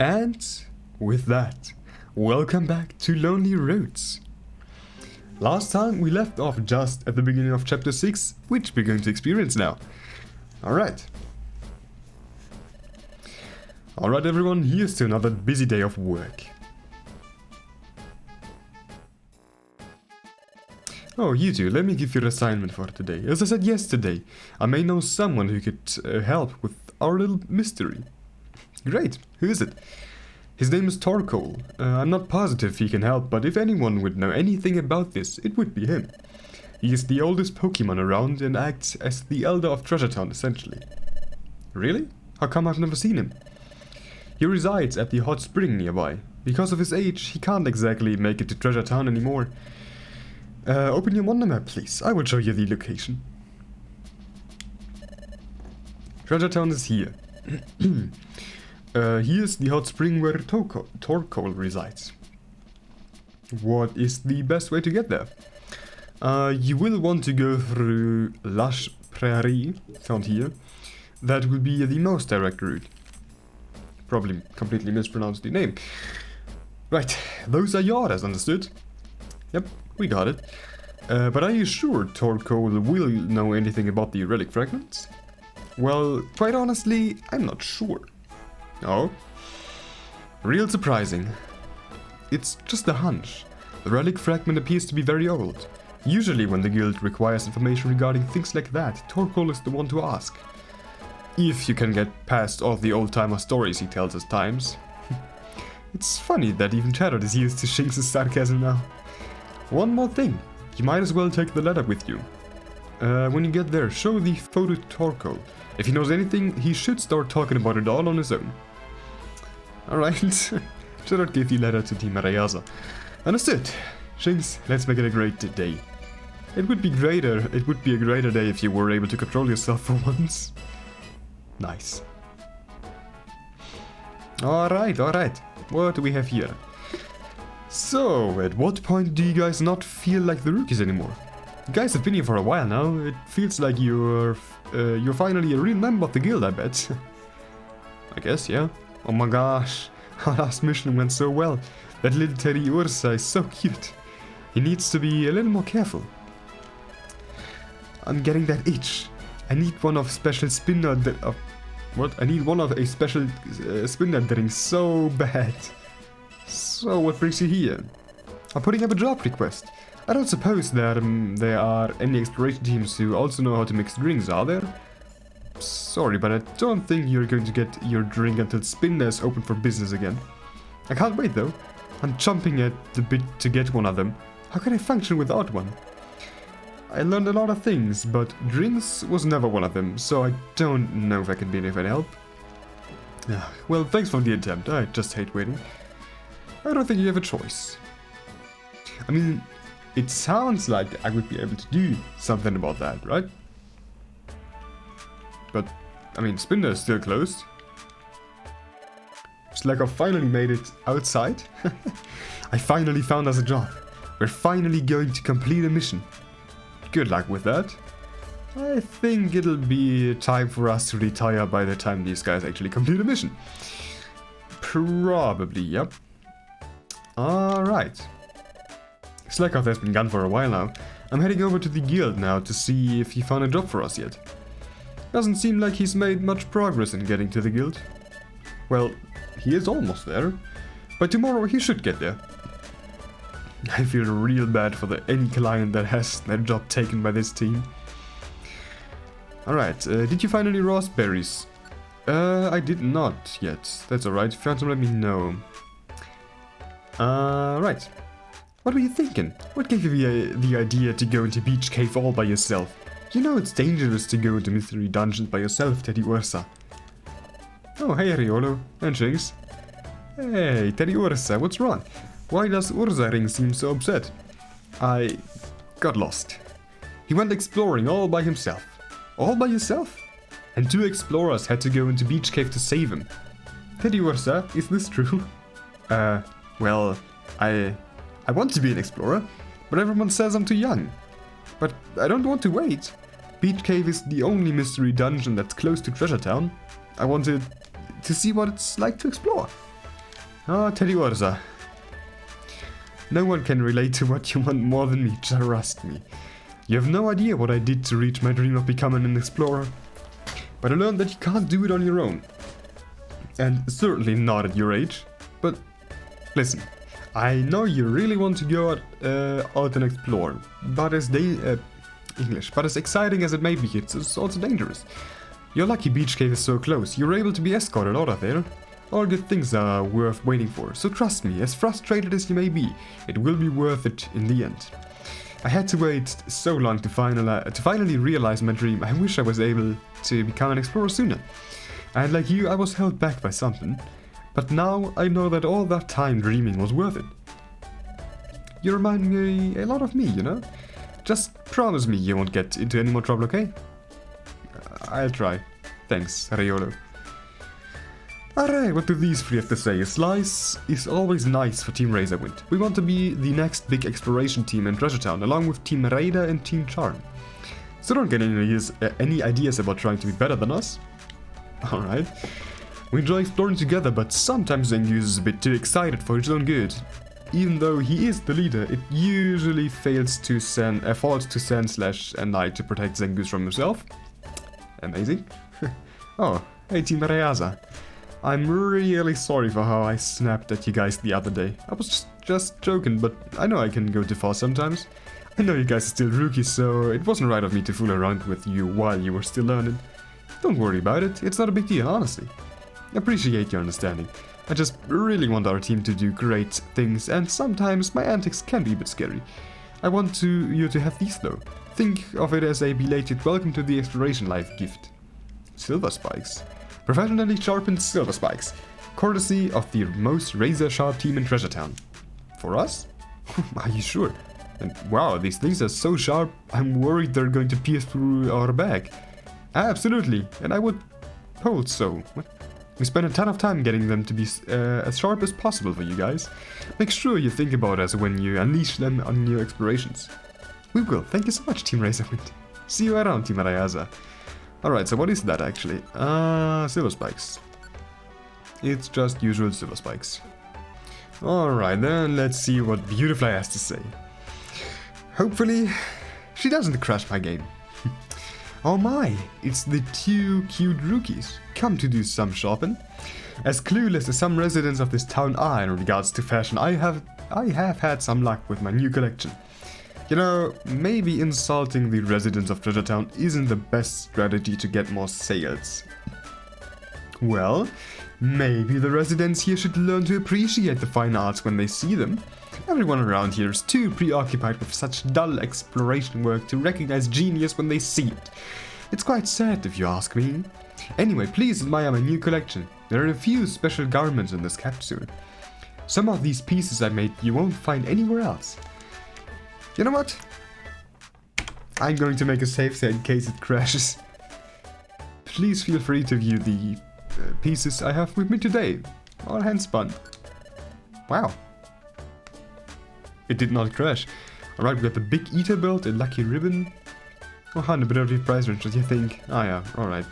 And with that, welcome back to Lonely Roads. Last time we left off just at the beginning of chapter 6, which we're going to experience now. Alright. Alright everyone, here's to another busy day of work. Oh, you two, let me give you an assignment for today. As I said yesterday, I may know someone who could help with our little mystery. Great, who is it? His name is Torkoal. I'm not positive he can help, but if anyone would know anything about this, it would be him. He is the oldest Pokemon around and acts as the Elder of Treasure Town, essentially. Really? How come I've never seen him? He resides at the hot spring nearby. Because of his age, he can't exactly make it to Treasure Town anymore. Open your Wonder Map, please. I will show you the location. Treasure Town is here. Here's the hot spring where Torkoal resides. What is the best way to get there? You will want to go through Lush Prairie, found here. That will be the most direct route. Probably completely mispronounced the name. Right, those are yours, understood? Yep, we got it. But are you sure Torkoal will know anything about the relic fragments? Well, quite honestly, I'm not sure. Oh? Real surprising. It's just a hunch. The relic fragment appears to be very old. Usually when the guild requires information regarding things like that, Torkoal is the one to ask. If you can get past all the old-timer stories he tells us times. It's funny that even Chatter is used to Shinx's sarcasm now. One more thing, you might as well take the letter with you. When you get there, show the photo to Torkoal. If he knows anything, he should start talking about it all on his own. Alright, Chatter gave the letter to Team Arayaza. Understood. Shinx, let's make it a great day. It would be a greater day if you were able to control yourself for once. Nice. Alright. What do we have here? So, at what point do you guys not feel like the rookies anymore? You guys have been here for a while now. It feels like you're finally a real member of the guild, I bet. I guess, yeah. Oh my gosh, our last mission went so well. That little Teddy Ursa is so cute. He needs to be a little more careful. I'm getting that itch. I need one of special spinner. I need one of a special spinner drink so bad. So what brings you here? I'm putting up a job request. I don't suppose that there are any exploration teams who also know how to mix drinks, are there? Sorry, but I don't think you're going to get your drink until Spinner's open for business again. I can't wait though. I'm chomping at the bit to get one of them. How can I function without one? I learned a lot of things, but drinks was never one of them, so I don't know if I can be of any help. Well, thanks for the attempt. I just hate waiting. I don't think you have a choice. I mean, it sounds like I would be able to do something about that, right? But, I mean, Spinner is still closed. It's like I finally made it outside. I finally found us a job. We're finally going to complete a mission. Good luck with that. I think it'll be time for us to retire by the time these guys actually complete a mission. Probably, yep. Alright. Slackoff has been gone for a while now. I'm heading over to the guild now to see if he found a job for us yet. Doesn't seem like he's made much progress in getting to the guild. Well, he is almost there. By tomorrow he should get there. I feel real bad for any client that has their job taken by this team. Alright, did you find any raspberries? I did not yet. That's alright, if you want to let me know. Right. What were you thinking? What gave you the idea to go into Beach Cave all by yourself? You know it's dangerous to go into mystery dungeons by yourself, Teddy Ursa. Oh, hey Riolo, and Shinx. Hey, Teddy Ursa, what's wrong? Why does Ursa Ring seem so upset? I got lost. He went exploring all by himself. All by yourself? And 2 explorers had to go into Beach Cave to save him. Teddy Ursa, is this true? Well, I want to be an explorer, but everyone says I'm too young. But I don't want to wait. Beach Cave is the only mystery dungeon that's close to Treasure Town. I wanted to see what it's like to explore. Ah, Teddy Orza. No one can relate to what you want more than me, trust me. You have no idea what I did to reach my dream of becoming an explorer. But I learned that you can't do it on your own. And certainly not at your age. But listen, I know you really want to go out and explore, but as but as exciting as it may be, it's also dangerous. Your lucky beach cave is so close, you're able to be escorted out of there. All good things are worth waiting for, so trust me, as frustrated as you may be, it will be worth it in the end. I had to wait so long to finally realize my dream. I wish I was able to become an explorer sooner. And like you, I was held back by something. But now I know that all that time dreaming was worth it. You remind me a lot of me, you know? Just promise me you won't get into any more trouble, okay? I'll try. Thanks, Riolo. Alright, what do these three have to say? A slice is always nice for Team Razorwind. We want to be the next big exploration team in Treasure Town, along with Team Raider and Team Charm. So don't get any ideas about trying to be better than us. Alright. We enjoy exploring together, but sometimes Zengu is a bit too excited for his own good. Even though he is the leader, it usually falls to Sen and I to protect Zengus from himself. Amazing. Oh, hey Team Reaza. I'm really sorry for how I snapped at you guys the other day. I was just joking, but I know I can go too far sometimes. I know you guys are still rookies, so it wasn't right of me to fool around with you while you were still learning. Don't worry about it, it's not a big deal, honestly. I appreciate your understanding. I just really want our team to do great things, and sometimes my antics can be a bit scary. I want you to have these though. Think of it as a belated welcome to the Exploration Life gift. Silver spikes. Professionally sharpened silver spikes. Courtesy of the most razor-sharp team in Treasure Town. For us? Are you sure? And wow, these things are so sharp, I'm worried they're going to pierce through our bag. Absolutely, and I would hold so. What? We spent a ton of time getting them to be as sharp as possible for you guys. Make sure you think about us when you unleash them on your explorations. We will. Thank you so much, Team Razorwind. See you around, Team Arayaza. Alright, so what is that actually? Silver spikes. It's just usual silver spikes. Alright, then let's see what Beautifly has to say. Hopefully, she doesn't crash my game. Oh my, it's the two cute rookies. Come to do some shopping. As clueless as some residents of this town are in regards to fashion, I have had some luck with my new collection. You know, maybe insulting the residents of Treasure Town isn't the best strategy to get more sales. Well, maybe the residents here should learn to appreciate the fine arts when they see them. Everyone around here is too preoccupied with such dull exploration work to recognize genius when they see it. It's quite sad if you ask me. Anyway, please admire my new collection. There are a few special garments in this capsule. Some of these pieces I made you won't find anywhere else. You know what? I'm going to make a save state in case it crashes. Please feel free to view the pieces I have with me today. All handspun. Wow. It did not crash. Alright, we got the big eater belt, a lucky ribbon. Oh, 100 price range, what do you think? Ah yeah, alright.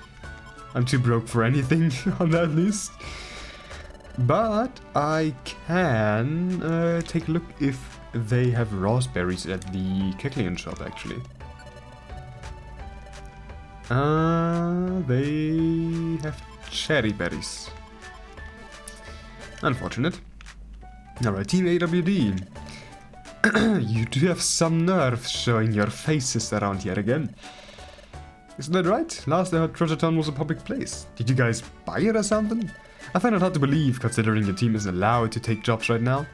I'm too broke for anything on that list. But I can take a look if they have raspberries at the Keklian shop actually. They have cherry berries. Unfortunate. Alright, Team AWD. You do have some nerve showing your faces around here again. Isn't that right? Last I heard Treasure Town was a public place. Did you guys buy it or something? I find it hard to believe considering your team isn't allowed to take jobs right now.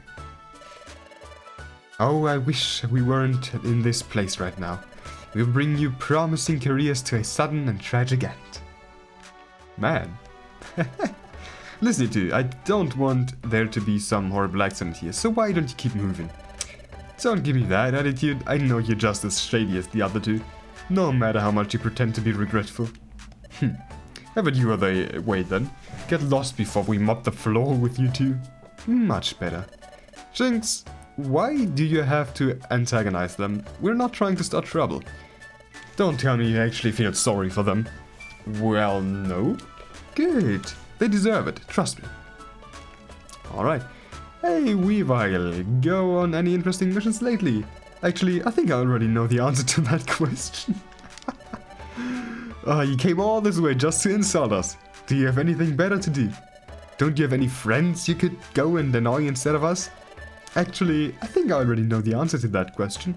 Oh, I wish we weren't in this place right now. We'll bring you promising careers to a sudden and tragic end. Man. Listen to you, I don't want there to be some horrible accident here, so why don't you keep moving? Don't give me that attitude, I know you're just as shady as the other two. No matter how much you pretend to be regretful. How about you other way then? Get lost before we mop the floor with you two. Much better. Jinx, why do you have to antagonize them? We're not trying to start trouble. Don't tell me you actually feel sorry for them. Well, no. Good. They deserve it, trust me. Alright. Hey, Weavile, go on any interesting missions lately? Actually, I think I already know the answer to that question. You came all this way just to insult us. Do you have anything better to do? Don't you have any friends you could go and annoy instead of us? Actually, I think I already know the answer to that question.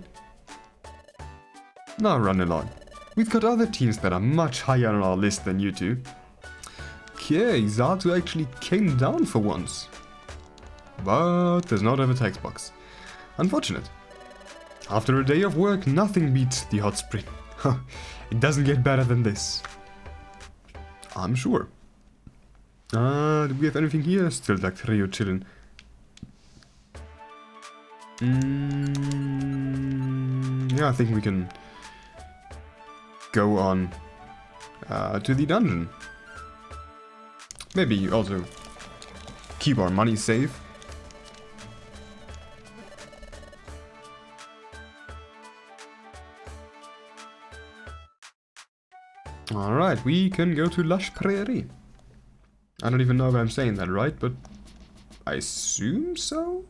Now run along. We've got other teams that are much higher on our list than you two. Okay, Zato actually came down for once. But does not have a text box. Unfortunate. After a day of work, nothing beats the hot spring. It doesn't get better than this. I'm sure. Do we have anything here? Still Dactrio chillin'. Yeah, I think we can go on to the dungeon. Maybe also keep our money safe. Alright, we can go to Lush Prairie. I don't even know if I'm saying that right, but I assume so?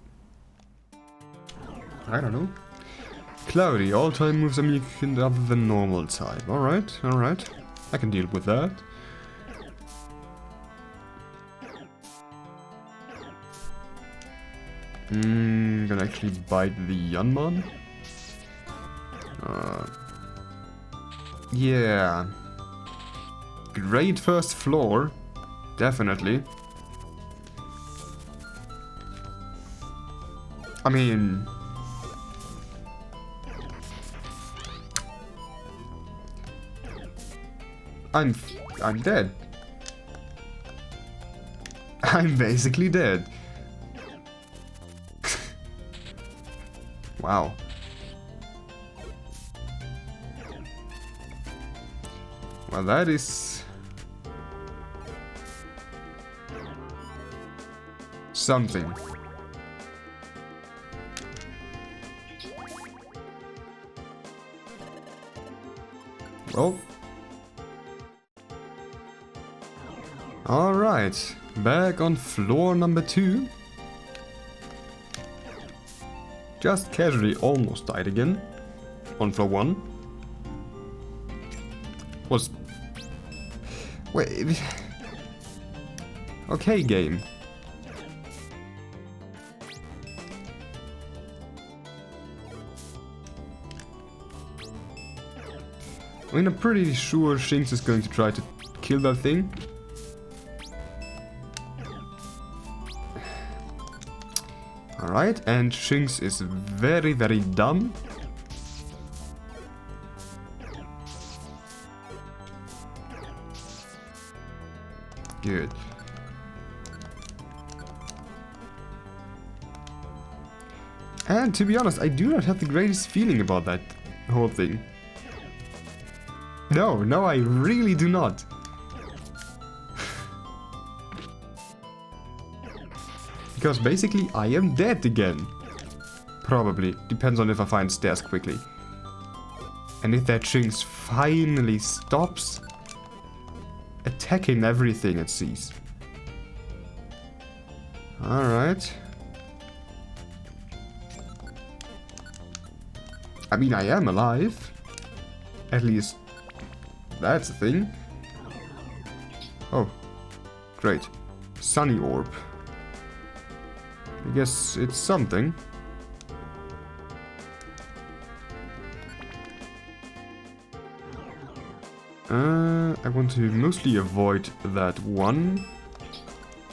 I don't know. Cloudy, all time moves are weakened other than normal type. Alright, alright. I can deal with that. Gonna actually bite the Yanman. Yeah. Great first floor. Definitely. I mean... I'm dead. I'm basically dead. Wow. Well, that is... something. Well... Alright, back on floor number 2. Just casually almost died again. On floor 1. Was... Wait... Okay, game. I mean, I'm pretty sure Shinx is going to try to kill that thing. Alright, and Shinx is very, very dumb. Good. And to be honest, I do not have the greatest feeling about that whole thing. No, I really do not. Because basically I am dead again. Probably. Depends on if I find stairs quickly. And if that Shinx finally stops attacking everything it sees. Alright. I mean, I am alive. At least that's a thing. Oh, great. Sunny orb. I guess it's something. I want to mostly avoid that one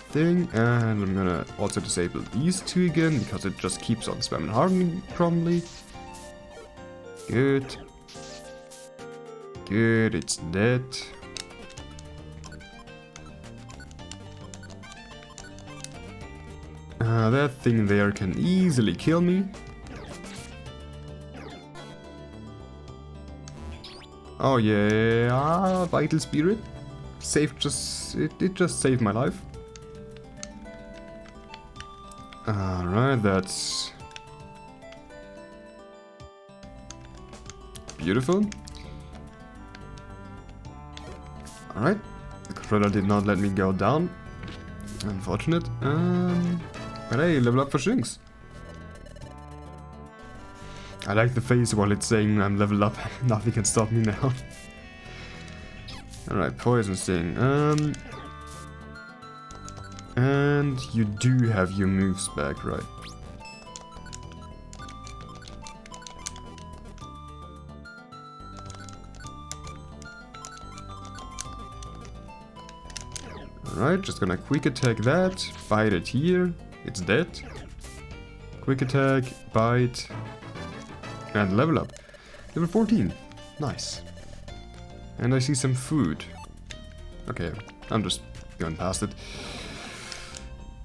thing, and I'm gonna also disable these two again because it just keeps on spamming hardening probably. Good. Good, it's dead. That thing there can easily kill me. Oh yeah, Vital Spirit. It just saved my life. Alright, that's beautiful. Alright, the controller did not let me go down. Unfortunate. But hey, level up for Shinx. I like the face while it's saying I'm leveled up. Nothing can stop me now. Alright, Poison Sting. And you do have your moves back, right? Alright, just gonna quick attack that, bite it here, it's dead. Quick attack, bite, and level up. Level 14, nice. And I see some food. Okay, I'm just going past it.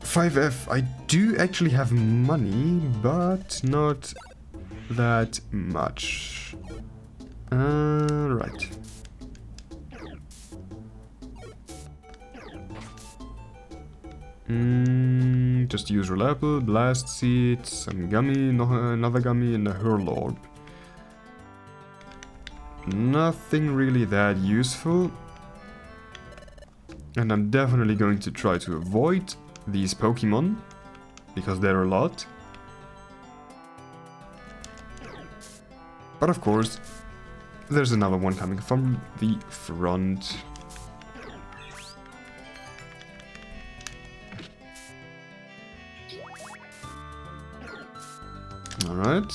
5F, I do actually have money, but not that much. Right. Just usual apple, blast seed, some gummy, another gummy, and a hurl orb. Nothing really that useful. And I'm definitely going to try to avoid these Pokemon, because there are a lot. But of course, there's another one coming from the front. Alright.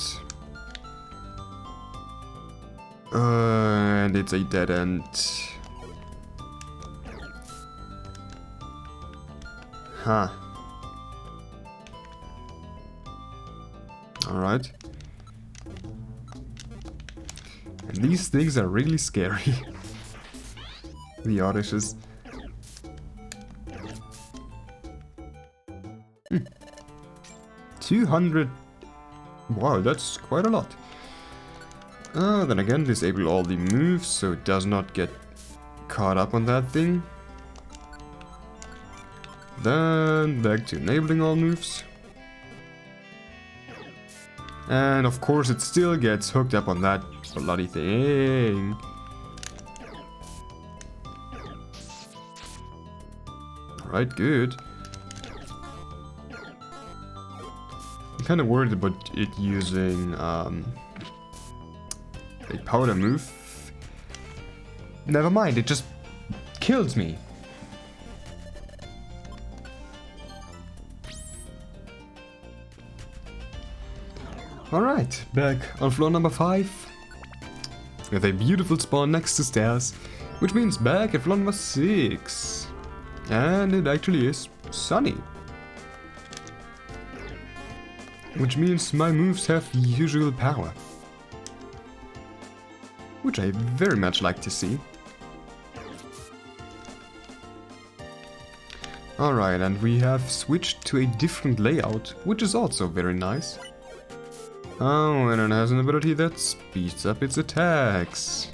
And it's a dead end. Huh. Alright. And these things are really scary. The Odysseus. 200. Wow, that's quite a lot. Then again, disable all the moves so it does not get caught up on that thing. Then back to enabling all moves. And of course it still gets hooked up on that bloody thing. Alright, good. I'm kind of worried about it using a powder move. Never mind, it just kills me. Alright, back on floor number 5. With a beautiful spawn next to stairs, which means back at floor number 6. And it actually is sunny. Which means my moves have the usual power. Which I very much like to see. Alright, and we have switched to a different layout, which is also very nice. Oh, and it has an ability that speeds up its attacks.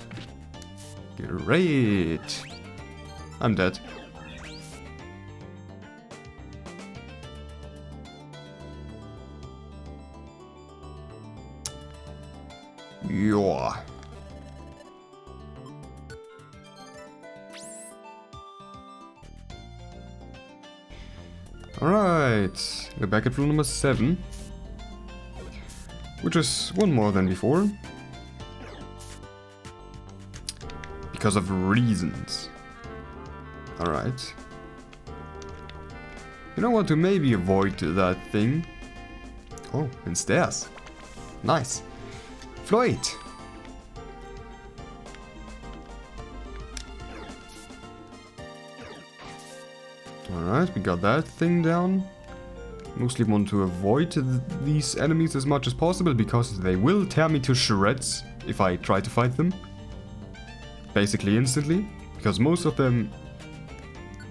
Great! I'm dead. Yeah. Alright, we're back at rule number 7. Which is one more than before. Because of reasons. Alright. You know what, to maybe avoid that thing. Oh, and stairs. Nice. Floyd! Alright, we got that thing down. Mostly want to avoid these enemies as much as possible because they will tear me to shreds if I try to fight them. Basically instantly, because most of them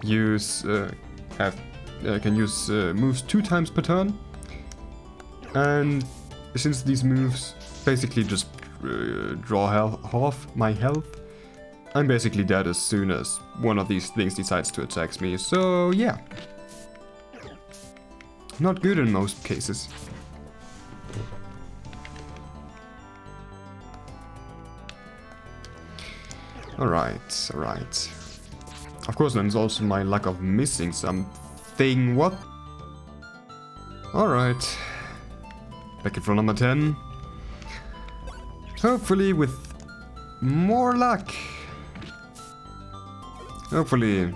use can use moves 2 times per turn. And since these moves basically just draw half my health, I'm basically dead as soon as one of these things decides to attack me, so yeah. Not good in most cases. Alright, alright. Of course, there's also my luck of missing something. What? Alright. Back at floor number 10. Hopefully with more luck. Hopefully.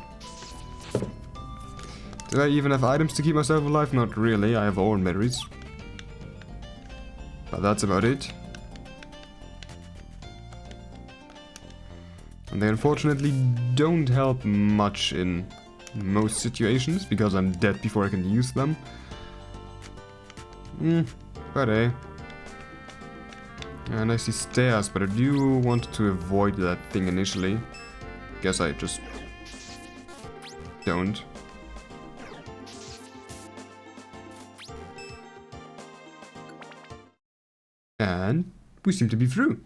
Do I even have items to keep myself alive? Not really, I have all berries. But that's about it. And they unfortunately don't help much in most situations, because I'm dead before I can use them. But hey. And I see stairs, but I do want to avoid that thing initially. Guess I just don't. And we seem to be through.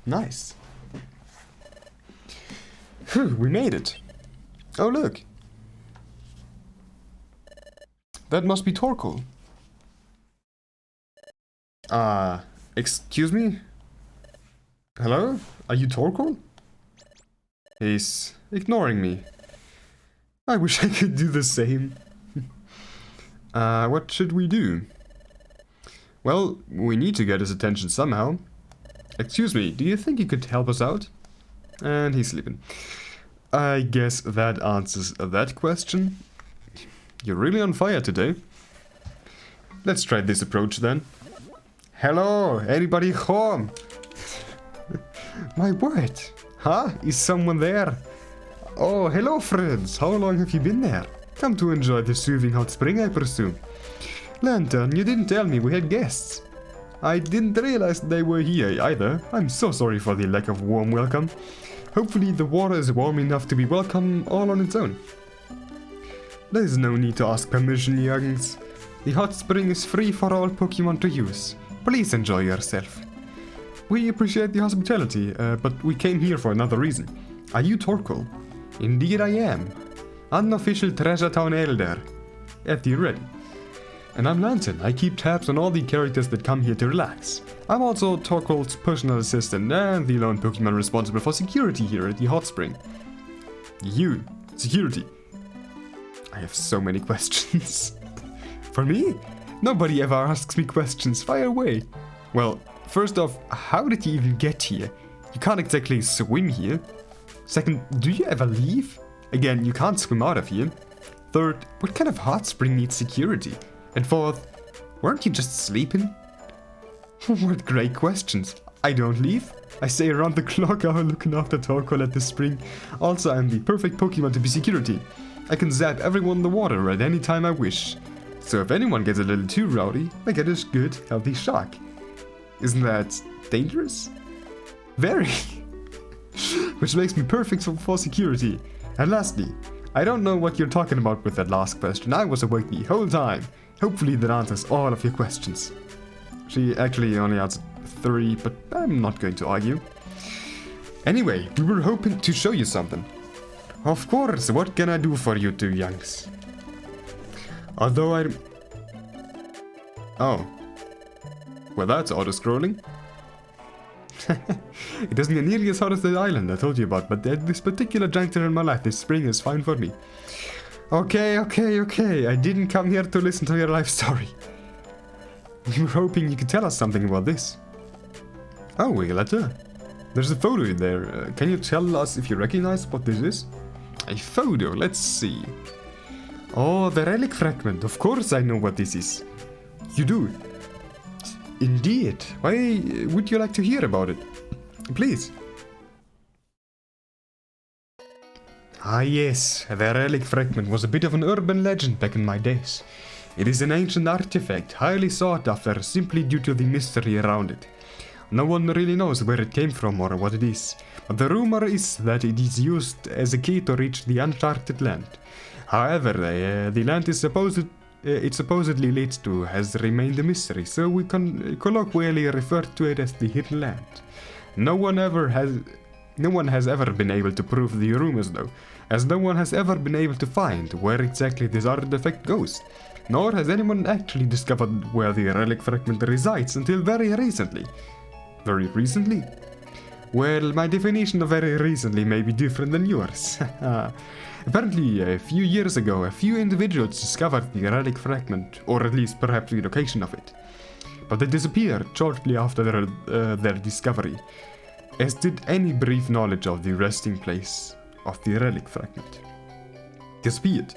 Nice. Phew, we made it. Oh, look. That must be Torkoal. Excuse me? Hello? Are you Torkoal? He's ignoring me. I wish I could do the same. What should we do? Well, we need to get his attention somehow. Excuse me, do you think you could help us out? And he's sleeping. I guess that answers that question. You're really on fire today. Let's try this approach then. Hello, anybody home? My word. Huh? Is someone there? Oh, hello friends. How long have you been there? Come to enjoy the soothing hot spring, I presume. Lantern, you didn't tell me we had guests. I didn't realize they were here either. I'm so sorry for the lack of warm welcome. Hopefully the water is warm enough to be welcome all on its own. There's no need to ask permission, youngs. The hot spring is free for all Pokemon to use. Please enjoy yourself. We appreciate the hospitality, but we came here for another reason. Are you Torkoal? Indeed I am. Unofficial Treasure Town Elder. At the ready. And I'm Lantern. I keep tabs on all the characters that come here to relax. I'm also Torkoal's personal assistant and the lone Pokemon responsible for security here at the hot spring. You, security. I have so many questions. For me? Nobody ever asks me questions. Fire away. Well, first off, how did you even get here? You can't exactly swim here. Second, do you ever leave? Again, you can't swim out of here. Third, what kind of hot spring needs security? And fourth, weren't you just sleeping? What great questions. I don't leave. I stay around the clock hour looking after Torkoal at the spring. Also, I'm the perfect Pokemon to be security. I can zap everyone in the water at any time I wish. So if anyone gets a little too rowdy, I get a good, healthy shock. Isn't that dangerous? Very. Which makes me perfect for security. And lastly, I don't know what you're talking about with that last question. I was awake the whole time. Hopefully that answers all of your questions. She actually only answered 3, but I'm not going to argue. Anyway, we were hoping to show you something. Of course, what can I do for you two youngs? Although I... Oh. Well, that's auto-scrolling. It doesn't get nearly as hot as the island I told you about, but at this particular juncture in my life, this spring is fine for me. Okay. I didn't come here to listen to your life story. We were hoping you could tell us something about this. Oh, a letter. There's a photo in there. Can you tell us if you recognize what this is? A photo, let's see. Oh, the relic fragment. Of course I know what this is. You do? Indeed. Why would you like to hear about it? Please. Ah yes, the relic fragment was a bit of an urban legend back in my days. It is an ancient artifact, highly sought after simply due to the mystery around it. No one really knows where it came from or what it is, but the rumor is that it is used as a key to reach the uncharted land. However, the land is it supposedly leads to has remained a mystery, so we can colloquially refer to it as the hidden land. No one has ever been able to prove the rumors though, as no one has ever been able to find where exactly this artifact goes, nor has anyone actually discovered where the relic fragment resides until very recently. Very recently? Well, my definition of very recently may be different than yours. Apparently, a few years ago, a few individuals discovered the relic fragment, or at least perhaps the location of it. But they disappeared shortly after their discovery, as did any brief knowledge of the resting place of the relic fragment. Disappeared,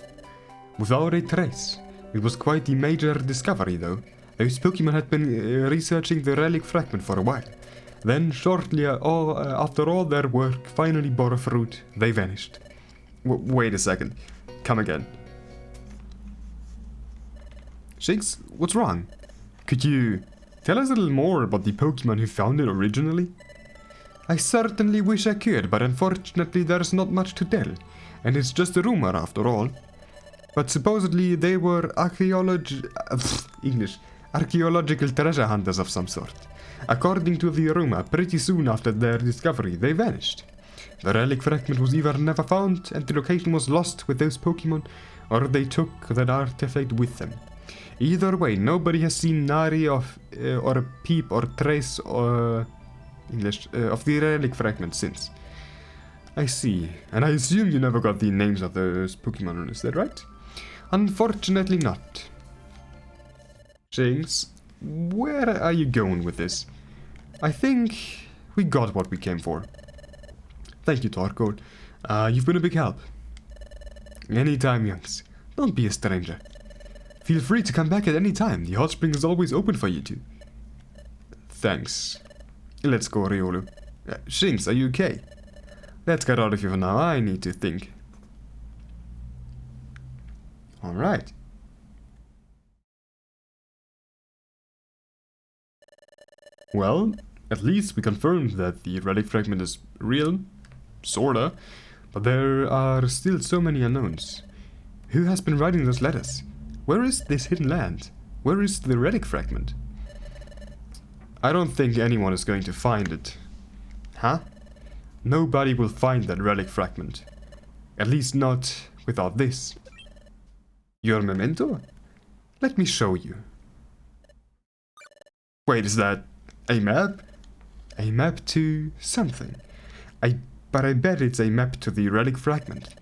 without a trace. It was quite a major discovery, though. Those Pokemon had been researching the relic fragment for a while. Then, shortly after all their work finally bore fruit, they vanished. Wait a second. Come again. Shakes, what's wrong? Could you tell us a little more about the Pokemon who found it originally? I certainly wish I could, but unfortunately there's not much to tell, and it's just a rumor after all. But supposedly they were archaeological treasure hunters of some sort. According to the rumor, pretty soon after their discovery, they vanished. The relic fragment was either never found, and the location was lost with those Pokemon, or they took that artifact with them. Either way, nobody has seen nary of, or a peep or trace of the relic fragment since. I see, and I assume you never got the names of those Pokemon, is that right? Unfortunately not. Jinx, where are you going with this? I think we got what we came for. Thank you, Torkoal. You've been a big help. Anytime, youngs. Don't be a stranger. Feel free to come back at any time. The hot spring is always open for you two. Thanks. Let's go, Riolu. Shinx, are you okay? Let's get out of here for now. I need to think. Alright. Well, at least we confirmed that the relic fragment is real. Sorta. But there are still so many unknowns. Who has been writing those letters? Where is this hidden land? Where is the relic fragment? I don't think anyone is going to find it. Huh? Nobody will find that relic fragment. At least not without this. Your memento? Let me show you. Wait, is that a map? A map to something. But I bet it's a map to the relic fragment.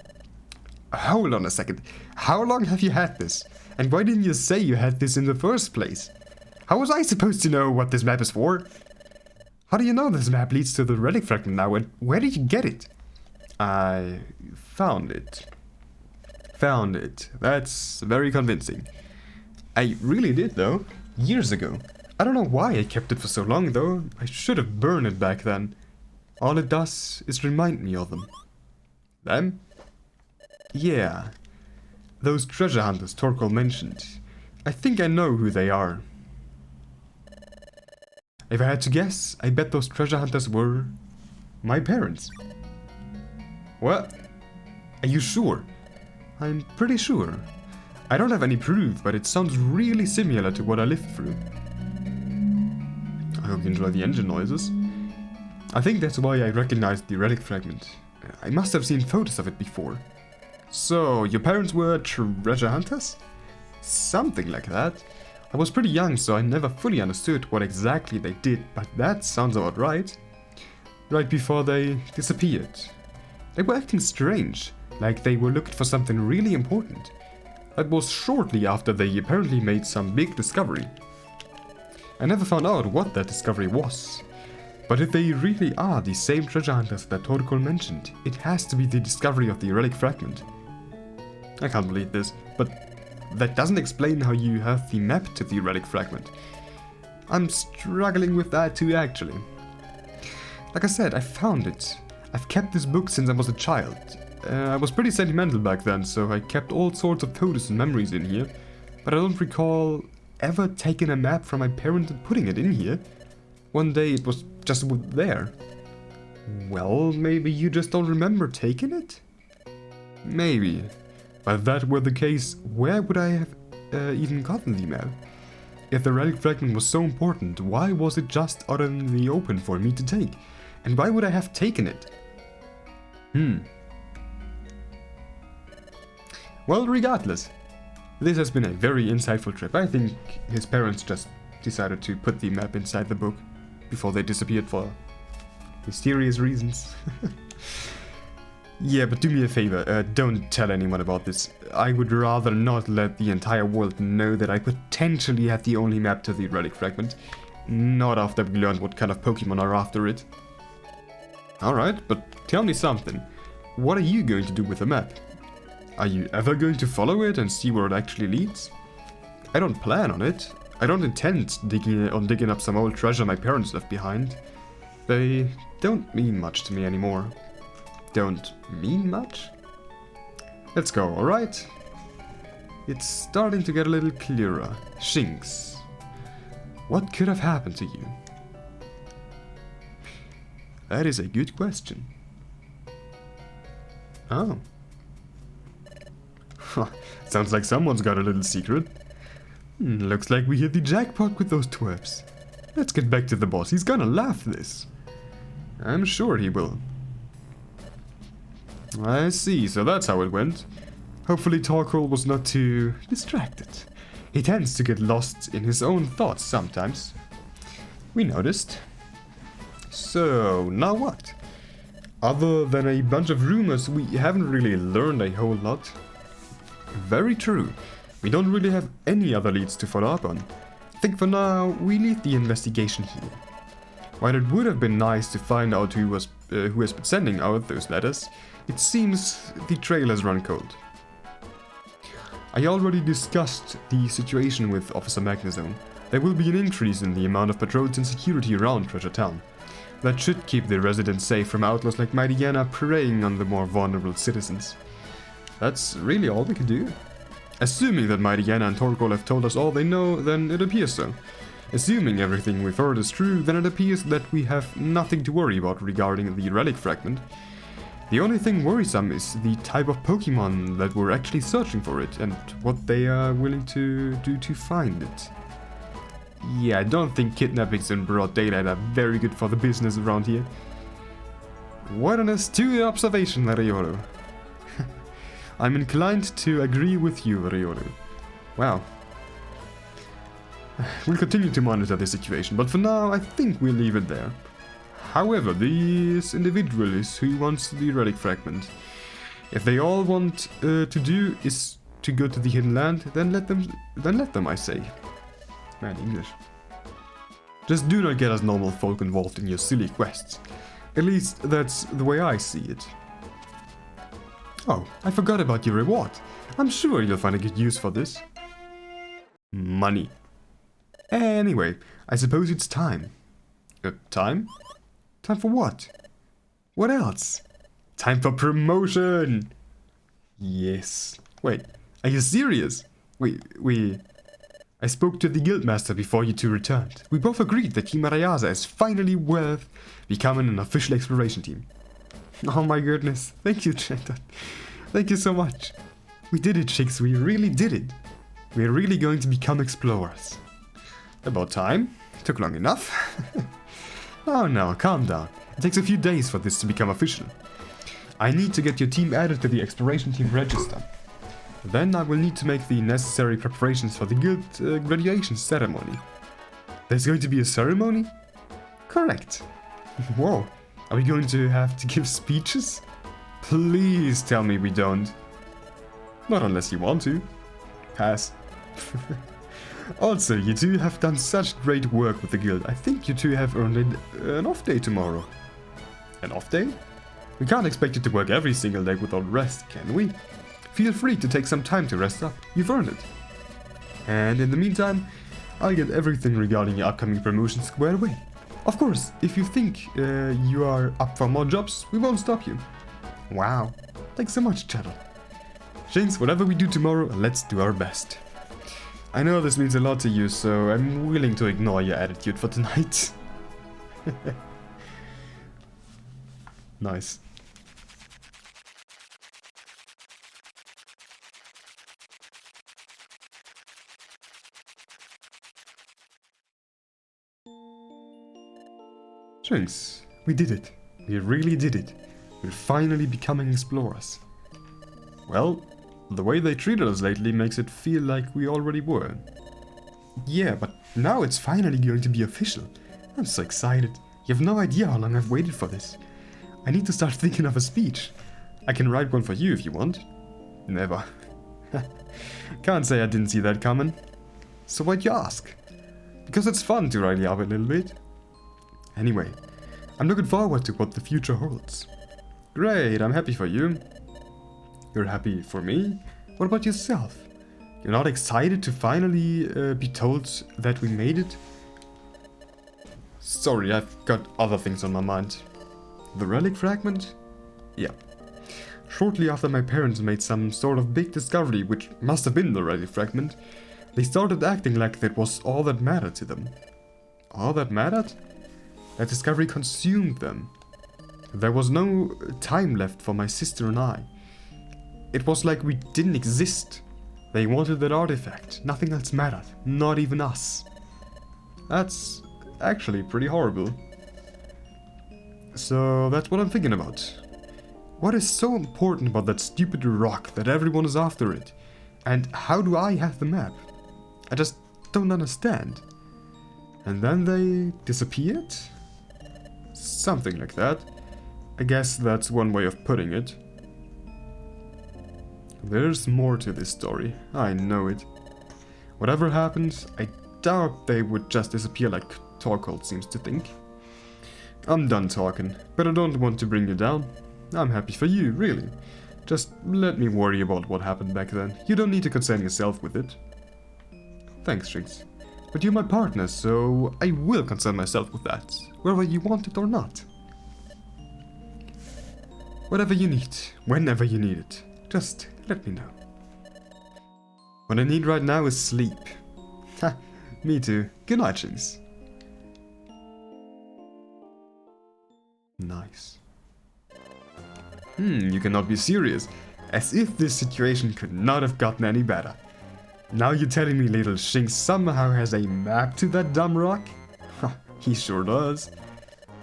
Hold on a second. How long have you had this? And why didn't you say you had this in the first place? How was I supposed to know what this map is for? How do you know this map leads to the relic fragment now, and where did you get it? I found it. Found it. That's very convincing. I really did, though. Years ago. I don't know why I kept it for so long, though. I should have burned it back then. All it does is remind me of them. Them? Yeah. Those treasure hunters Torkoal mentioned. I think I know who they are. If I had to guess, I bet those treasure hunters were my parents. What? Are you sure? I'm pretty sure. I don't have any proof, but it sounds really similar to what I lived through. I hope you enjoy the engine noises. I think that's why I recognized the relic fragment. I must have seen photos of it before. So, your parents were treasure hunters? Something like that. I was pretty young, so I never fully understood what exactly they did, but that sounds about right. Right before they disappeared. They were acting strange, like they were looking for something really important. That was shortly after they apparently made some big discovery. I never found out what that discovery was. But if they really are the same treasure hunters that Torkoal mentioned, it has to be the discovery of the relic fragment. I can't believe this, but that doesn't explain how you have the map to the relic fragment. I'm struggling with that too, actually. Like I said, I found it. I've kept this book since I was a child. I was pretty sentimental back then, so I kept all sorts of photos and memories in here. But I don't recall ever taking a map from my parents and putting it in here. One day it was just there. Well, maybe you just don't remember taking it? Maybe. But if that were the case, where would I have even gotten the map? If the relic fragment was so important, why was it just out in the open for me to take? And why would I have taken it? Well, regardless, this has been a very insightful trip. I think his parents just decided to put the map inside the book before they disappeared for mysterious reasons. Yeah, but do me a favor, don't tell anyone about this. I would rather not let the entire world know that I potentially had the only map to the relic fragment. Not after we learned what kind of Pokemon are after it. Alright, but tell me something. What are you going to do with the map? Are you ever going to follow it and see where it actually leads? I don't plan on it. I don't intend digging up some old treasure my parents left behind. They don't mean much to me anymore. Don't mean much? Let's go, alright? It's starting to get a little clearer. Shinx. What could have happened to you? That is a good question. Oh. Sounds like someone's got a little secret. Looks like we hit the jackpot with those twerps. Let's get back to the boss. He's gonna laugh this. I'm sure he will. I see, so that's how it went. Hopefully Torkoal was not too distracted. He tends to get lost in his own thoughts sometimes. We noticed. So, now what? Other than a bunch of rumors, we haven't really learned a whole lot. Very true. We don't really have any other leads to follow up on. I think for now, we leave the investigation here. While it would have been nice to find out who has been sending out those letters, it seems the trail has run cold. I already discussed the situation with Officer Magnezone. There will be an increase in the amount of patrols and security around Treasure Town. That should keep the residents safe from outlaws like Mightyena preying on the more vulnerable citizens. That's really all we can do. Assuming that Mightyena and Torkoal have told us all they know, then it appears so. Assuming everything we've heard is true, then it appears that we have nothing to worry about regarding the relic fragment. The only thing worrisome is the type of Pokemon that we're actually searching for it, and what they are willing to do to find it. Yeah, I don't think kidnappings in broad daylight are very good for the business around here. What an astute observation, Ryoru. I'm inclined to agree with you, Ryoru. Wow. We'll continue to monitor the situation, but for now I think we'll leave it there. However, this individual is who wants the relic fragment. If they all want to do is to go to the hidden land, then let them, I say. Man, English. Just do not get us normal folk involved in your silly quests. At least that's the way I see it. Oh, I forgot about your reward. I'm sure you'll find a good use for this. Money. Anyway, I suppose it's time. Time? Time for what? What else? Time for promotion! Yes. Wait, are you serious? I spoke to the guildmaster before you two returned. We both agreed that Team Arayasa is finally worth becoming an official exploration team. Oh my goodness. Thank you, Trenton. Thank you so much. We did it, Chicks. We really did it. We're really going to become explorers. About time. Took long enough. Oh no, calm down. It takes a few days for this to become official. I need to get your team added to the exploration team register. Then I will need to make the necessary preparations for the guild graduation ceremony. There's going to be a ceremony? Correct. Whoa, are we going to have to give speeches? Please tell me we don't. Not unless you want to. Pass. Also, you two have done such great work with the guild. I think you two have earned an off day tomorrow. An off day? We can't expect you to work every single day without rest, can we? Feel free to take some time to rest up. You've earned it. And in the meantime, I'll get everything regarding your upcoming promotion squared away. Of course, if you think you are up for more jobs, we won't stop you. Wow. Thanks so much, Cheddar. James, whatever we do tomorrow, let's do our best. I know this means a lot to you, so I'm willing to ignore your attitude for tonight. Nice. Thanks. We did it. We really did it. We're finally becoming explorers. Well, the way they treated us lately makes it feel like we already were. Yeah, but now it's finally going to be official. I'm so excited. You have no idea how long I've waited for this. I need to start thinking of a speech. I can write one for you if you want. Never. Can't say I didn't see that coming. So why'd you ask? Because it's fun to rile you up a little bit. Anyway, I'm looking forward to what the future holds. Great, I'm happy for you. You're happy for me? What about yourself? You're not excited to finally be told that we made it? Sorry, I've got other things on my mind. The relic fragment? Yeah. Shortly after my parents made some sort of big discovery, which must have been the relic fragment, they started acting like that was all that mattered to them. All that mattered? That discovery consumed them. There was no time left for my sister and I. It was like we didn't exist. They wanted that artifact. Nothing else mattered. Not even us. That's actually pretty horrible. So that's what I'm thinking about. What is so important about that stupid rock that everyone is after it? And how do I have the map? I just don't understand. And then they disappeared? Something like that. I guess that's one way of putting it. There's more to this story, I know it. Whatever happens, I doubt they would just disappear like Torkold seems to think. I'm done talking, but I don't want to bring you down. I'm happy for you, really. Just let me worry about what happened back then. You don't need to concern yourself with it. Thanks, Jinx. But you're my partner, so I will concern myself with that, whether you want it or not. Whatever you need, whenever you need it, just let me know. What I need right now is sleep. Ha, me too. Good night, Jinx. Nice. You cannot be serious. As if this situation could not have gotten any better. Now you're telling me little Shinx somehow has a map to that dumb rock? He sure does.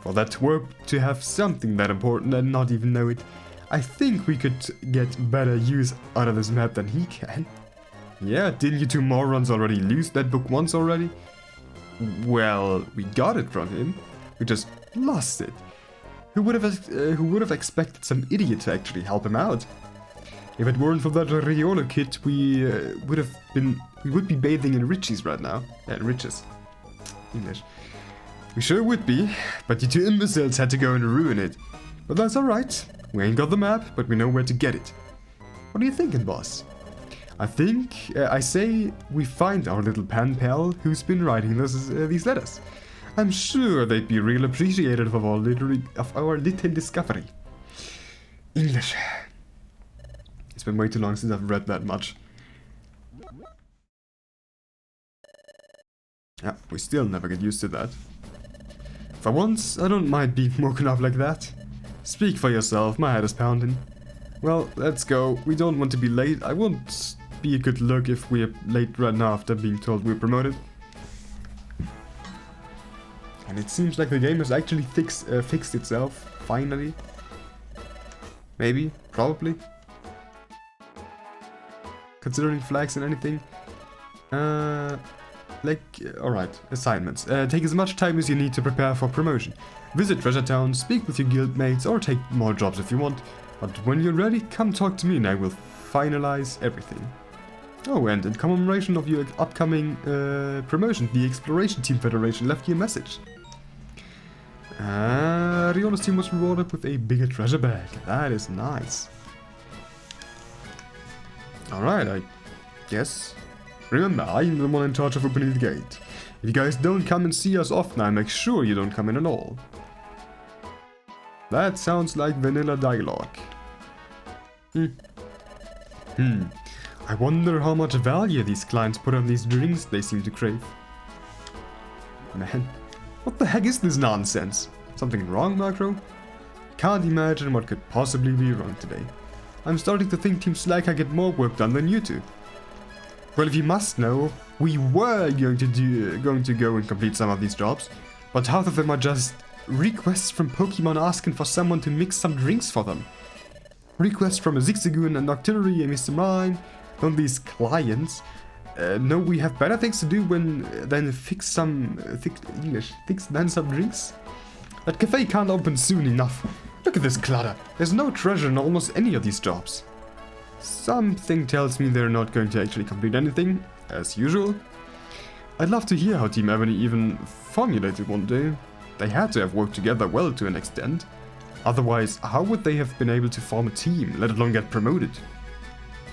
For that twerp to have something that important and not even know it, I think we could get better use out of this map than he can. Yeah, didn't you two morons already lose that book once already? Well, we got it from him. We just lost it. Who would have expected some idiot to actually help him out? If it weren't for that Riolo kid, we would be bathing in riches right now. Riches. English. We sure would be, but you two imbeciles had to go and ruin it. But that's alright. We ain't got the map, but we know where to get it. What are you thinking, boss? I say we find our little pen pal who's been writing these letters. I'm sure they'd be real appreciative of our little discovery. English. It's been way too long since I've read that much. Yeah, we still never get used to that. For once, I don't mind being woken up like that. Speak for yourself, my head is pounding. Well, let's go. We don't want to be late. I won't be a good look if we're late right now after being told we're promoted. And it seems like the game has actually fixed itself, finally. Maybe, probably. Considering flags and anything. Alright, assignments. Take as much time as you need to prepare for promotion. Visit Treasure Town, speak with your guildmates, or take more jobs if you want. But when you're ready, come talk to me and I will finalize everything. Oh, and in commemoration of your upcoming promotion, the Exploration Team Federation left you a message. Riola's team was rewarded with a bigger treasure bag. That is nice. Alright, I guess. Remember, I'm the one in charge of opening the gate. If you guys don't come and see us often, I make sure you don't come in at all. That sounds like vanilla dialogue. I wonder how much value these clients put on these drinks they seem to crave. Man, what the heck is this nonsense? Something wrong, Macro? Can't imagine what could possibly be wrong today. I'm starting to think Team Slacker get more work done than you two. Well, if you must know, we were going to go and complete some of these jobs, but half of them are just requests from Pokemon asking for someone to mix some drinks for them. Requests from a Zigzagoon, a Noctillery, a Mr. Mime. Don't these clients know we have better things to do than fix some drinks? That cafe can't open soon enough. Look at this clutter. There's no treasure in almost any of these jobs. Something tells me they're not going to actually complete anything, as usual. I'd love to hear how Team Ebony even formulated one day. They had to have worked together well to an extent. Otherwise, how would they have been able to form a team, let alone get promoted?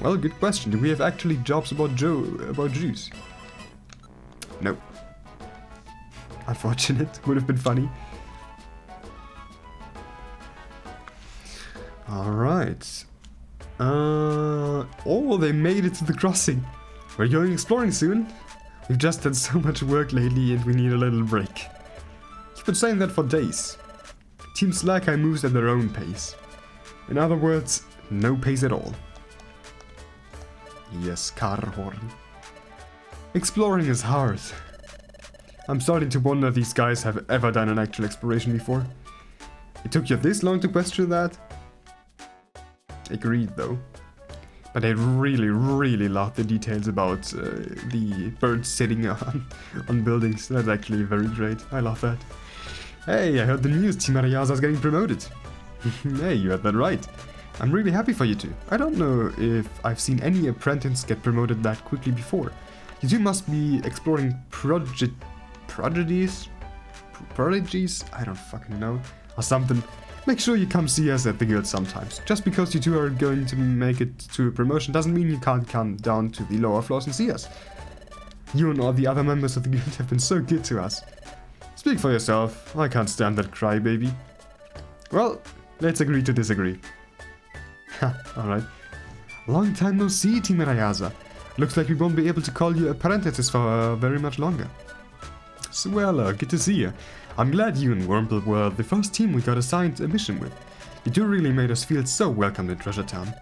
Well, good question. Do we have actually jobs about Juice? No. Unfortunate. Would have been funny. Alright. Oh, they made it to the crossing. We're going exploring soon. We've just had so much work lately and we need a little break. You've been saying that for days. Team Slack moves at their own pace. In other words, no pace at all. Yes, Karhorn. Exploring is hard. I'm starting to wonder if these guys have ever done an actual exploration before. It took you this long to question that? Agreed though. But I really love the details about the birds sitting on buildings. That's actually very great. I love that. Hey, I heard the news. Team Arayasa's getting promoted. Hey, you had that right. I'm really happy for you two. I don't know if I've seen any apprentice get promoted that quickly before. You two must be exploring prodigies? I don't fucking know. Or something. Make sure you come see us at the guild sometimes. Just because you two are going to make it to a promotion doesn't mean you can't come down to the lower floors and see us. You and all the other members of the guild have been so good to us. Speak for yourself. I can't stand that crybaby. Well, let's agree to disagree. Alright. Long time no see, Team Arayasa. Looks like we won't be able to call you apprentices for very much longer. Swella, good to see you. I'm glad you and Wormple were the first team we got assigned a mission with. You two really made us feel so welcome in Treasure Town.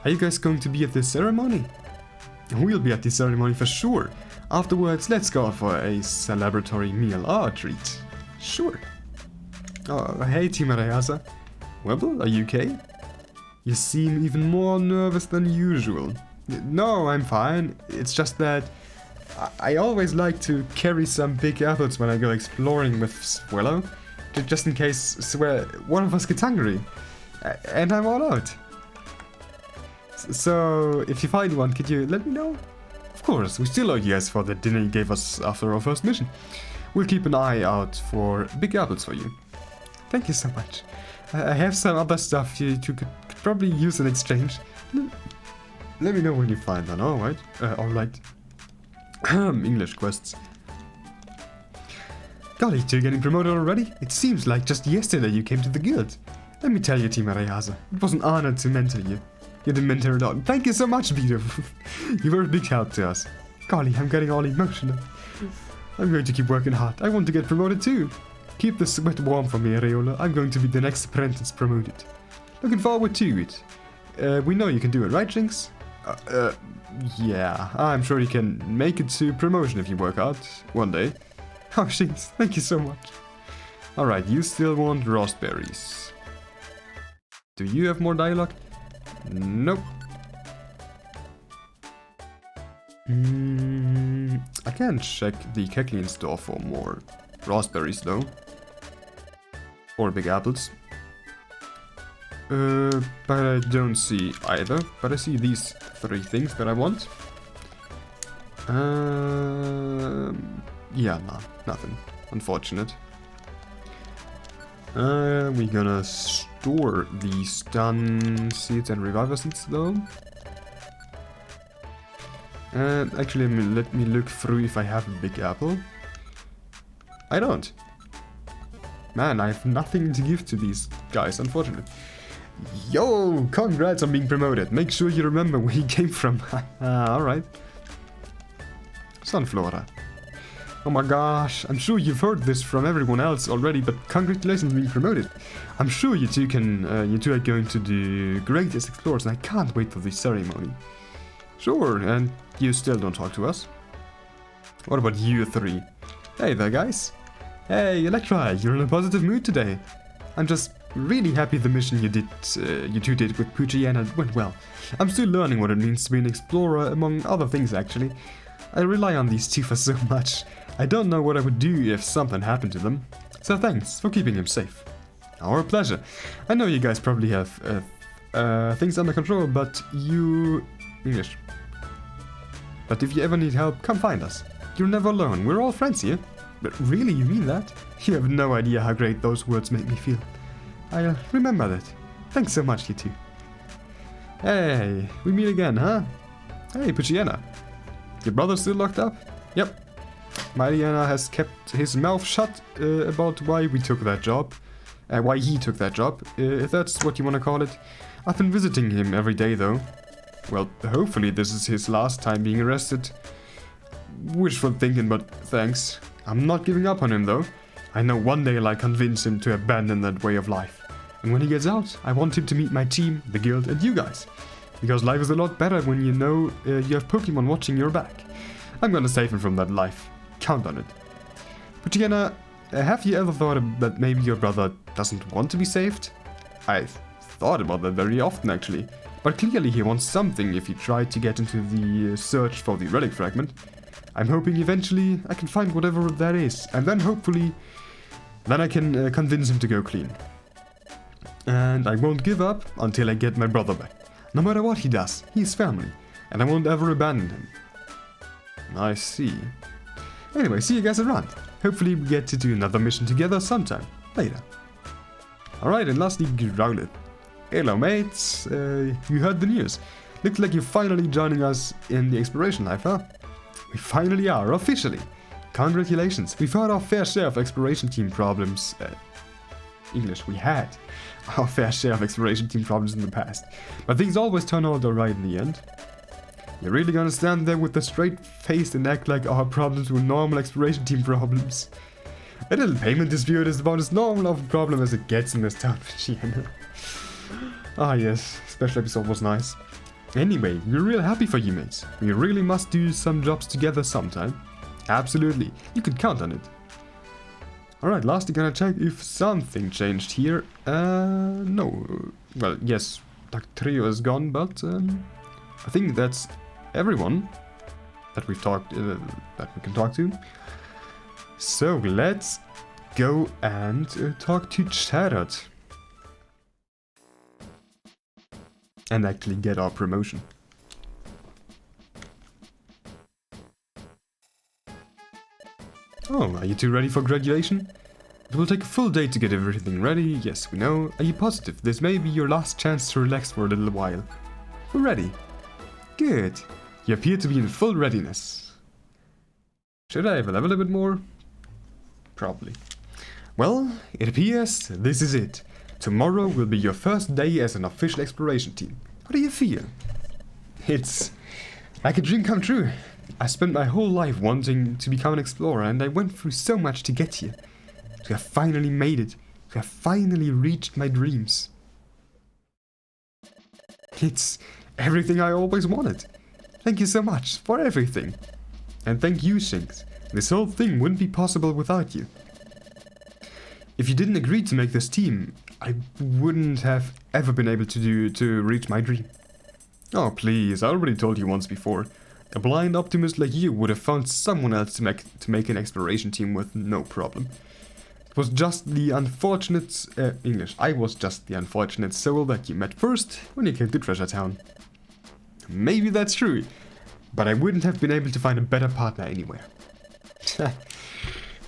Are you guys going to be at the ceremony? We'll be at the ceremony for sure. Afterwards, let's go out for a celebratory meal or treat. Sure. Oh, hey Team Arayasa. Wormple, are you okay? You seem even more nervous than usual. No, I'm fine. It's just that I always like to carry some big apples when I go exploring with Swellow, just in case one of us gets hungry. And I'm all out. So, if you find one, could you let me know? Of course, we still owe you guys for the dinner you gave us after our first mission. We'll keep an eye out for big apples for you. Thank you so much. I have some other stuff you two could probably use in exchange. Let me know when you find one, alright? Alright. English quests. Golly, you're getting promoted already? It seems like just yesterday you came to the guild. Let me tell you, Team Arayasa, it was an honor to mentor you. You're the mentor at all. Thank you so much, Vito. You were a big help to us. Golly, I'm getting all emotional. I'm going to keep working hard. I want to get promoted too. Keep the sweat warm for me, Areola. I'm going to be the next apprentice promoted. Looking forward to it. We know you can do it, right, Jinx? Yeah, I'm sure you can make it to promotion if you work hard one day. Oh, Jinx, thank you so much. Alright, you still want raspberries. Do you have more dialogue? Nope. I can check the Keklin store for more raspberries though. Or big apples. But I don't see either. But I see these three things that I want. Yeah, no, nothing. Unfortunate. We're gonna store the stun seeds and reviver seeds though. Actually, let me look through if I have a big apple. I don't. Man, I have nothing to give to these guys, unfortunately. Yo, congrats on being promoted. Make sure you remember where you came from. Alright. Sunflora. Oh my gosh, I'm sure you've heard this from everyone else already, but congratulations on being promoted. I'm sure you two are going to do great as explorers, and I can't wait for the ceremony. Sure, and you still don't talk to us? What about you three? Hey there, guys. Hey, Electra, you're in a positive mood today. I'm just really happy the mission you two did with Puchiana went well. I'm still learning what it means to be an explorer, among other things actually. I rely on these two for so much. I don't know what I would do if something happened to them. So thanks for keeping him safe. Our pleasure. I know you guys probably have things under control, but English. But if you ever need help, come find us. You're never alone. We're all friends here. But really, you mean that? You have no idea how great those words make me feel. I'll remember that. Thanks so much, you two. Hey, we meet again, huh? Hey, Puchiana. Your brother still locked up? Yep. Mariana has kept his mouth shut about why we took that job. Why he took that job, if that's what you want to call it. I've been visiting him every day, though. Well, hopefully this is his last time being arrested. Wishful thinking, but thanks. I'm not giving up on him, though. I know one day I'll convince him to abandon that way of life. And when he gets out, I want him to meet my team, the guild, and you guys. Because life is a lot better when you know you have Pokemon watching your back. I'm gonna save him from that life. Count on it. But Jenna, have you ever thought that maybe your brother doesn't want to be saved? I've thought about that very often, actually. But clearly he wants something if he tried to get into the search for the relic fragment. I'm hoping eventually I can find whatever that is, and then hopefully then I can convince him to go clean. And I won't give up until I get my brother back. No matter what he does, he's family, and I won't ever abandon him. I see. Anyway, see you guys around. Hopefully we get to do another mission together sometime later. Alright, and lastly, Growlithe. Hello mates, you heard the news. Looks like you're finally joining us in the exploration life, huh? We finally are, officially. Congratulations, we've had our fair share of exploration team problems. English, we had our fair share of exploration team problems in the past. But things always turn out alright in the end. You're really gonna stand there with a straight face and act like our problems were normal exploration team problems. A little payment dispute is about as normal of a problem as it gets in this town, Virginia. Ah yes, special episode was nice. Anyway, we're real happy for you mates. We really must do some jobs together sometime. Absolutely, you can count on it. Alright, lastly gonna check if something changed here. No. Well, yes, Dactrio is gone, but I think that's everyone that we've talked, that we can talk to. So let's go and talk to Charlotte. And actually get our promotion. Oh, are you two ready for graduation? It will take a full day to get everything ready, yes we know. Are you positive this may be your last chance to relax for a little while? We're ready. Good. You appear to be in full readiness. Should I have a level a bit more? Probably. Well, it appears this is it. Tomorrow will be your first day as an official exploration team. How do you feel? It's like a dream come true. I spent my whole life wanting to become an explorer, and I went through so much to get here. To have finally made it. To have finally reached my dreams. It's everything I always wanted. Thank you so much for everything. And thank you, Shinx. This whole thing wouldn't be possible without you. If you didn't agree to make this team, I wouldn't have ever been able to reach my dream. Oh please, I already told you once before. A blind optimist like you would have found someone else to make an exploration team with no problem. It was just the unfortunate... I was just the unfortunate soul that you met first when you came to Treasure Town. Maybe that's true, but I wouldn't have been able to find a better partner anywhere.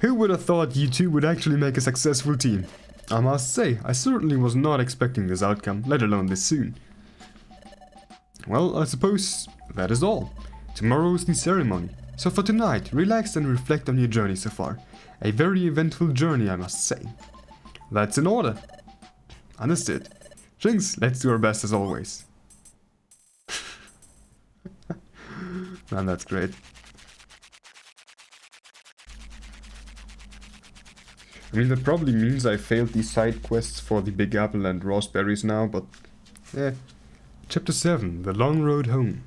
Who would have thought you two would actually make a successful team? I must say, I certainly was not expecting this outcome, let alone this soon. Well, I suppose that is all. Tomorrow is the ceremony, so for tonight, relax and reflect on your journey so far. A very eventful journey, I must say. That's in order. Understood. Jinx, let's do our best as always. Man, that's great. I mean, that probably means I failed these side quests for the Big Apple and Raspberries now, but... yeah. Chapter 7, The Long Road Home.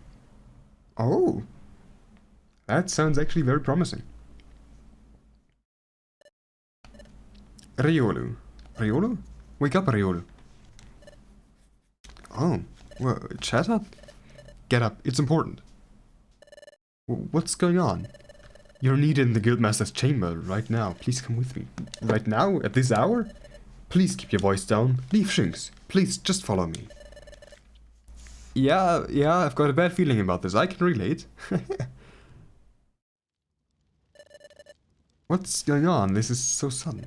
Oh! That sounds actually very promising. Riolu. Riolu? Wake up, Riolu. Oh, well, chat up? Get up, it's important. What's going on? You're needed in the Guildmaster's chamber right now. Please come with me. Right now? At this hour? Please keep your voice down. Leave Shinx. Please, just follow me. Yeah, I've got a bad feeling about this. I can relate. What's going on? This is so sudden.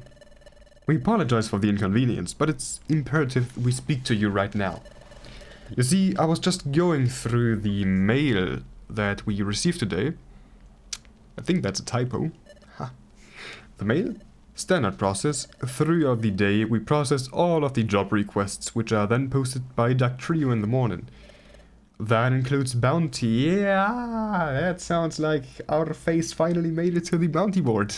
We apologize for the inconvenience, but it's imperative we speak to you right now. You see, I was just going through the mail that we received today. I think that's a typo. Ha. The mail? Standard process. Throughout the day, we process all of the job requests, which are then posted by Duck Trio in the morning. That includes bounty. Yeah, that sounds like our face finally made it to the bounty board.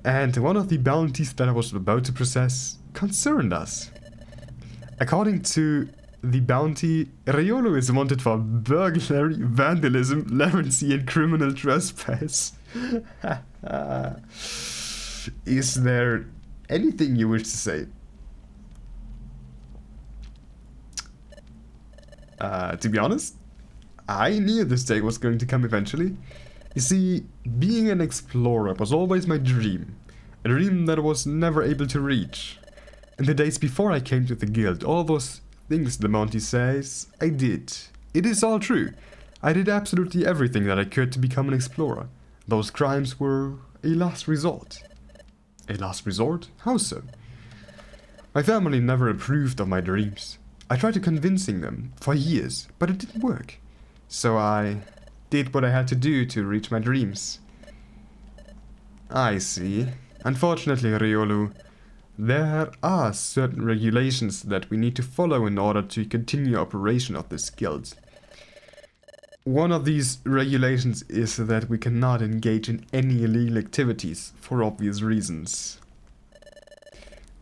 And one of the bounties that I was about to process concerned us. According to the bounty, Riolo is wanted for burglary, vandalism, leprosy, and criminal trespass. Is there anything you wish to say? To be honest, I knew this day was going to come eventually. You see, being an explorer was always my dream. A dream that I was never able to reach. In the days before I came to the guild, all those things the bounty says, I did. It is all true. I did absolutely everything that I could to become an explorer. Those crimes were a last resort. A last resort? How so? My family never approved of my dreams. I tried to convincing them for years, but it didn't work. So I did what I had to do to reach my dreams. I see. Unfortunately, Riolu, there are certain regulations that we need to follow in order to continue operation of this guild. One of these regulations is that we cannot engage in any illegal activities for obvious reasons.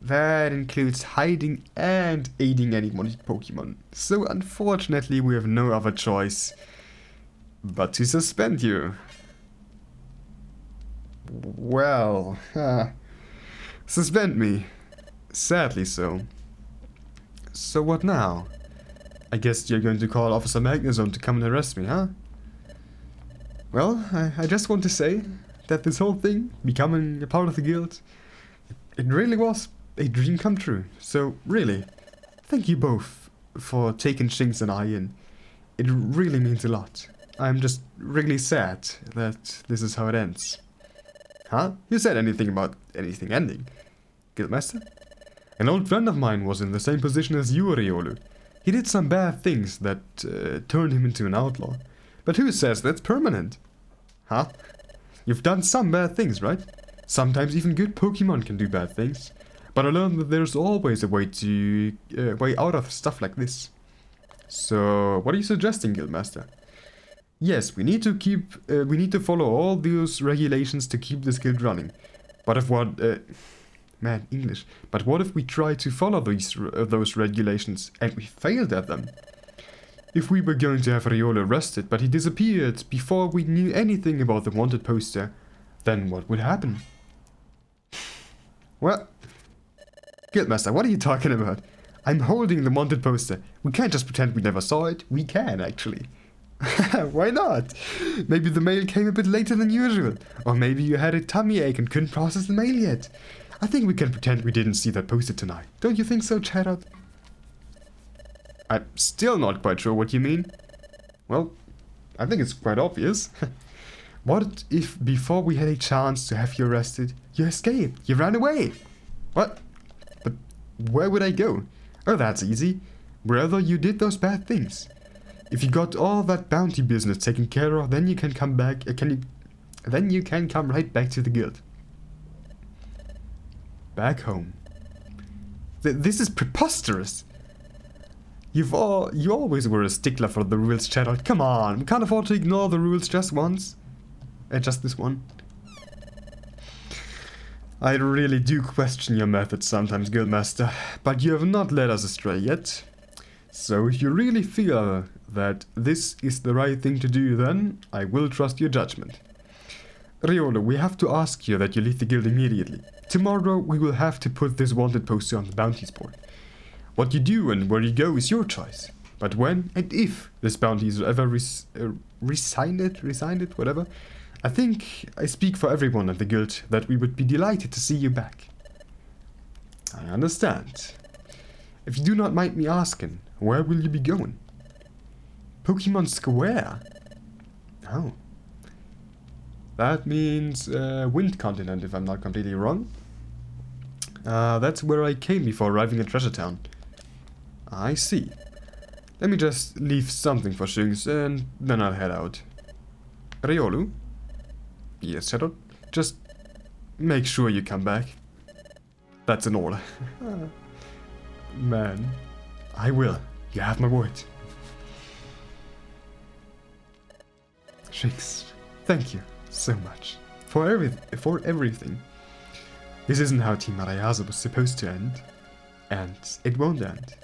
That includes hiding and aiding any Pokemon. So unfortunately we have no other choice but to suspend you. Well, suspend me. Sadly so. So what now? I guess you're going to call Officer Magnezone to come and arrest me, huh? Well, I just want to say that this whole thing, becoming a part of the guild, it really was a dream come true. So really, thank you both for taking Shinx and I in. It really means a lot. I'm just really sad that this is how it ends. Huh? You said anything about anything ending? Guildmaster? An old friend of mine was in the same position as you, Riolu. He did some bad things that turned him into an outlaw. But who says that's permanent? Huh? You've done some bad things, right? Sometimes even good Pokemon can do bad things. But I learned that there's always a way to way out of stuff like this. So, what are you suggesting, Guildmaster? Yes, we need to follow all those regulations to keep this guild running. But if what, man, English. But what if we try to follow those regulations and we failed at them? If we were going to have Riolo arrested, but he disappeared before we knew anything about the wanted poster, then what would happen? Well, Guildmaster, what are you talking about? I'm holding the wanted poster. We can't just pretend we never saw it. We can, actually. Why not? Maybe the mail came a bit later than usual. Or maybe you had a tummy ache and couldn't process the mail yet. I think we can pretend we didn't see that poster tonight. Don't you think so, Chatot? I'm still not quite sure what you mean. Well, I think it's quite obvious. What if before we had a chance to have you arrested, you escaped, you ran away? What? But where would I go? Oh, that's easy. Wherever you did those bad things. If you got all that bounty business taken care of, then you can come back. Then you can come right back to the guild. Back home. This is preposterous. You always were a stickler for the rules, Chatot. Come on, we can't afford to ignore the rules just once. Just this one. I really do question your methods sometimes, Guildmaster, but you have not led us astray yet. So if you really feel that this is the right thing to do, then I will trust your judgment. Riolo, we have to ask you that you leave the guild immediately. Tomorrow we will have to put this wanted poster on the bounties board. What you do and where you go is your choice. But when and if this bounty is ever resigned, whatever, I think I speak for everyone at the guild that we would be delighted to see you back. I understand. If you do not mind me asking, where will you be going? Pokemon Square? Oh. That means Wind Continent, if I'm not completely wrong. That's where I came before arriving at Treasure Town. I see. Let me just leave something for Shungs and then I'll head out. Riolu? Yes, Shadow. Just make sure you come back. That's an order. Man, I will. You have my word. Shungs, thank you so much for everything. This isn't how Team Arayasa was supposed to end, and it won't end.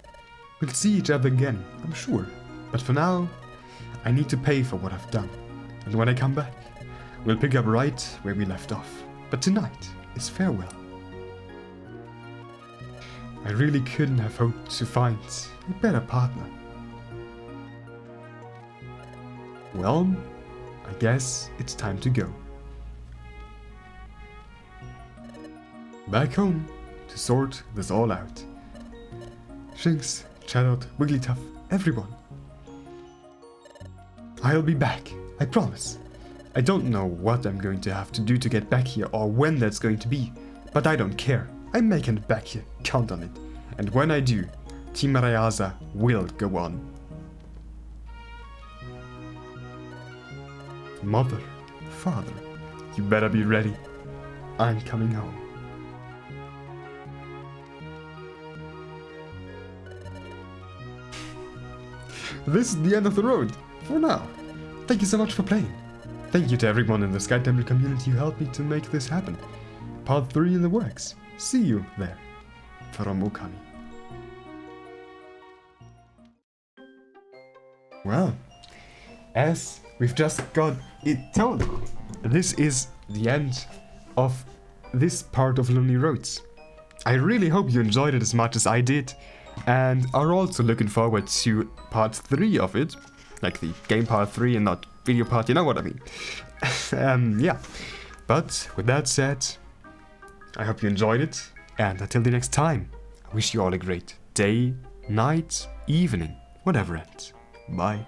We'll see each other again, I'm sure, but for now, I need to pay for what I've done, and when I come back, we'll pick up right where we left off. But tonight is farewell. I really couldn't have hoped to find a better partner. Well, I guess it's time to go. Back home to sort this all out. Shungs, Chatot, Wigglytuff, everyone. I'll be back, I promise. I don't know what I'm going to have to do to get back here or when that's going to be, but I don't care. I'm making it back here, count on it. And when I do, Team Arayasa will go on. Mother, father, you better be ready. I'm coming home. This is the end of the road, for now. Thank you so much for playing. Thank you to everyone in the Sky Temple community who helped me to make this happen. Part 3 in the works. See you there. From Okami. Well, as we've just got it told, this is the end of this part of Lonely Roads. I really hope you enjoyed it as much as I did, and are also looking forward to part 3 of it, like the game part 3 and not video part, you know what I mean. Yeah, but with that said, I hope you enjoyed it, and until the next time, I wish you all a great day, night, evening, whatever ends. Bye.